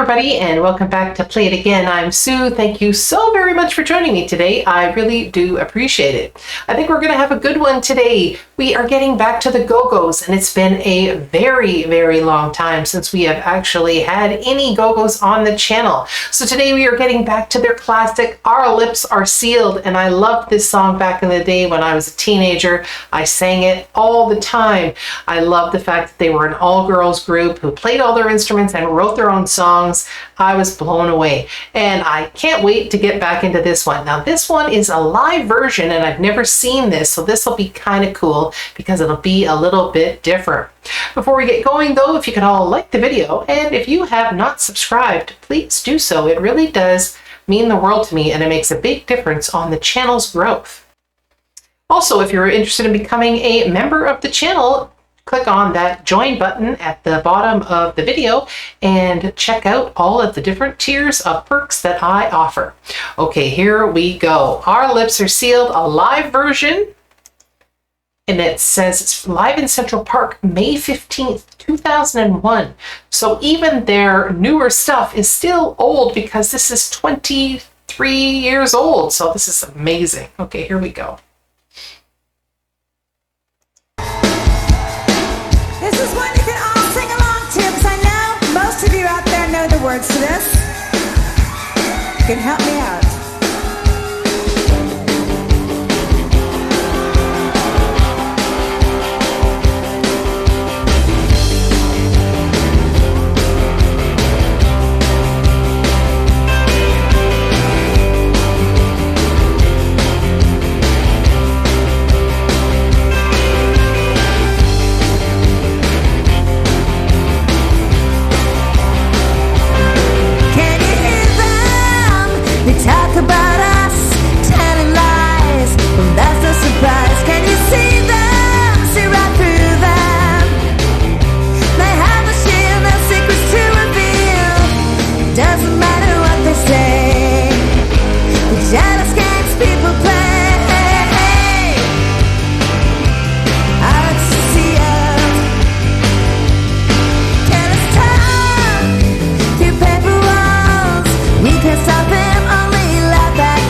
everybody, and welcome back to Play It Again. I'm Sue. Thank you so very much for joining me today. I really do appreciate it. I think we're going to have a good one today. We are getting back to the Go-Go's, and it's been a very, very long time since we have actually had any Go-Go's on the channel. So today we are getting back to their classic, Our Lips Are Sealed, and I loved this song back in the day when I was a teenager. I sang it all the time. I love the fact that they were an all-girls group who played all their instruments and wrote their own songs. I was blown away, and I can't wait to get back into this one. Now this one is a live version, and I've never seen this, so this will be kind of cool because it'll be a little bit different. Before we get going though, if you could all like the video, and if you have not subscribed, please do so. It really does mean the world to me, and it makes a big difference on the channel's growth. Also, if you're interested in becoming a member of the channel, click on that join button at the bottom of the video and check out all of the different tiers of perks that I offer. Okay, here we go. Our Lips Are Sealed, a live version. And it says it's live in Central Park, May 15th, 2001. So even their newer stuff is still old because this is 23 years old. So this is amazing. Okay, here we go. This is one you can all sing along to, because I know most of you out there know the words to this. You can help me out. Talk about us, telling lies. Well, that's no surprise. Can you see them? See right through them. They have a shield, no secrets to reveal. Doesn't matter what they say. The jealous games people play. Alex is sealed. Careless talk through paper walls. We can stop them.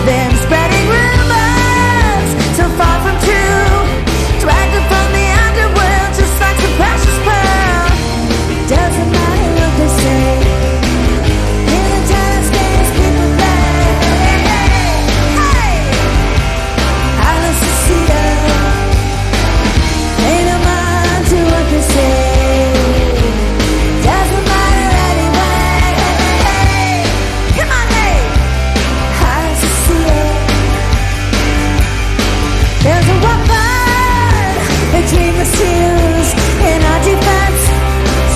Them spreading rumors so far from true, dragged them from the underworld just like the precious pearl. Doesn't matter what they say. In the jealous games people play. Hey, Alice is sealed. Pay no mind to what they say. Doesn't matter anyway. Come on, hey. Alice is there's a weapon between the seals in our defense.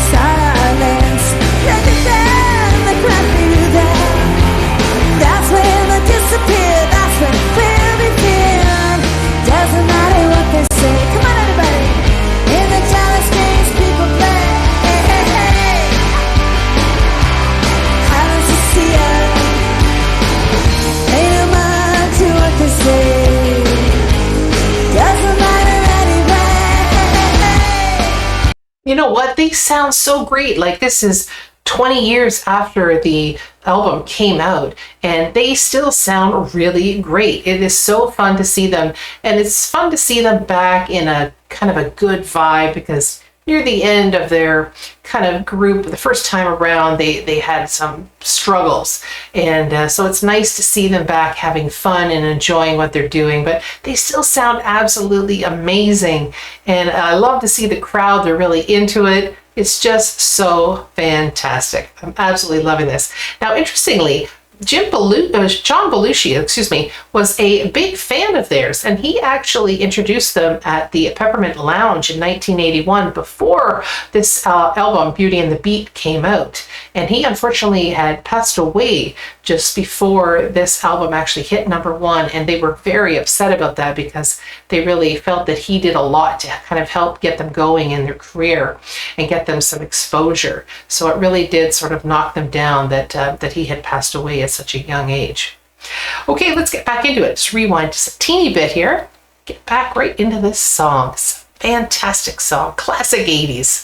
Silence. Look at them, the crowd through them. That's when they disappear. That's when we'll be feared. Doesn't matter what they say. Come on, everybody. In the jealous games people play. Alice is sealed. Pay no mind to what they say. You know what? They sound so great. Like, this is 20 years after the album came out, and they still sound really great. It is so fun to see them, and it's fun to see them back in a kind of a good vibe, because near the end of their kind of group, the first time around, they had some struggles. And so it's nice to see them back having fun and enjoying what they're doing, but they still sound absolutely amazing. And I love to see the crowd, they're really into it. It's just so fantastic. I'm absolutely loving this. Now, interestingly, John Belushi, was a big fan of theirs, and he actually introduced them at the Peppermint Lounge in 1981 before this album, Beauty and the Beat, came out. And he unfortunately had passed away just before this album actually hit #1, and they were very upset about that because they really felt that he did a lot to kind of help get them going in their career and get them some exposure. So it really did sort of knock them down that he had passed away at such a young age. Okay, let's get back into it. Just rewind just a teeny bit here. Get back right into this song. It's a fantastic song, classic 80s.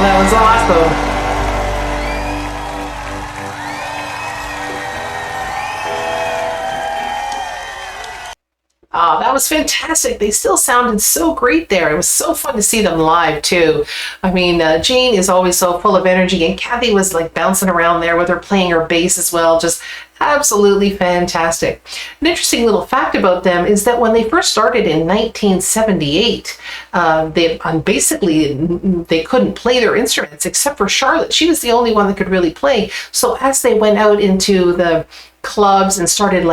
That was awesome. That was fantastic. They still sounded so great there. It was so fun to see them live too. I mean, Jane is always so full of energy, and Kathy was like bouncing around there with her playing her bass as well. Just absolutely fantastic. An interesting little fact about them is that when they first started in 1978, they couldn't play their instruments except for Charlotte. She was the only one that could really play. So as they went out into the clubs and started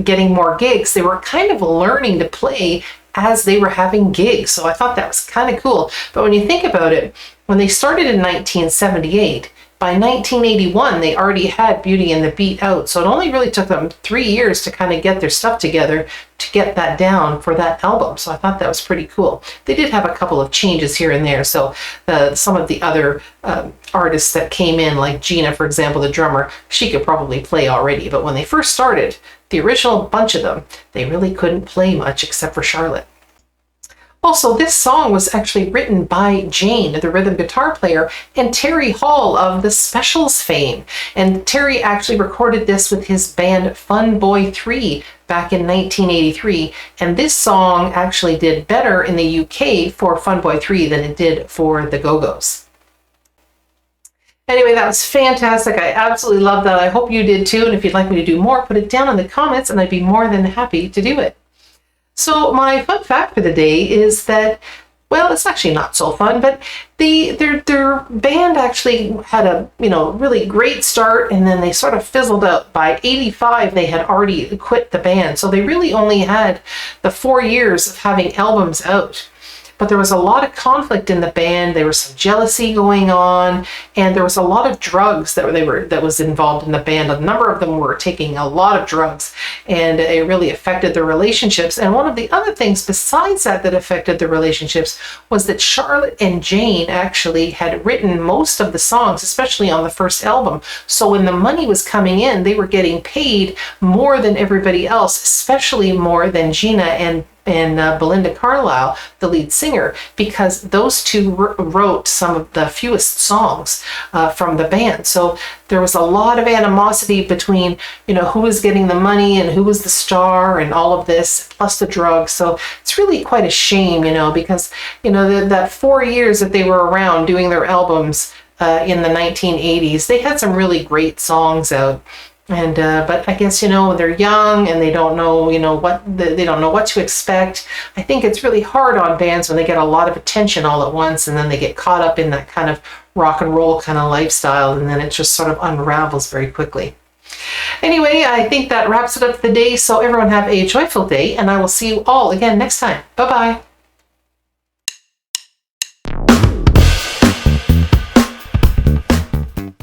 getting more gigs, they were kind of learning to play as they were having gigs. So I thought that was kind of cool. But when you think about it, when they started in 1978, by 1981, they already had Beauty and the Beat out. So it only really took them 3 years to kind of get their stuff together to get that down for that album. So I thought that was pretty cool. They did have a couple of changes here and there. So some of the other artists that came in, like Gina, for example, the drummer, she could probably play already. But when they first started, the original bunch of them, they really couldn't play much except for Charlotte. Also, this song was actually written by Jane, the rhythm guitar player, and Terry Hall of the Specials fame. And Terry actually recorded this with his band Fun Boy 3 back in 1983. And this song actually did better in the UK for Fun Boy 3 than it did for the Go-Go's. Anyway, that was fantastic. I absolutely love that. I hope you did too. And if you'd like me to do more, put it down in the comments and I'd be more than happy to do it. So my fun fact for the day is that, well, it's actually not so fun, but their band actually had a really great start, and then they sort of fizzled out. By 85, they had already quit the band, so they really only had the 4 years of having albums out. But there was a lot of conflict in the band. There was some jealousy going on, and there was a lot of drugs that was involved in the band. A number of them were taking a lot of drugs, and it really affected their relationships. And one of the other things besides that affected the relationships was that Charlotte and Jane actually had written most of the songs, especially on the first album. So when the money was coming in, they were getting paid more than everybody else, especially more than Gina and Belinda Carlisle, the lead singer, because those two wrote some of the fewest songs from the band. So there was a lot of animosity between, who was getting the money and who was the star and all of this, plus the drugs. So it's really quite a shame, because, that 4 years that they were around doing their albums in the 1980s, they had some really great songs out. And but I guess they're young and they don't know they don't know what to expect. I think it's really hard on bands when they get a lot of attention all at once, and then they get caught up in that kind of rock and roll kind of lifestyle, and then it just sort of unravels very quickly. Anyway, I think that wraps it up for the day. So everyone have a joyful day, and I will see you all again next time. Bye bye.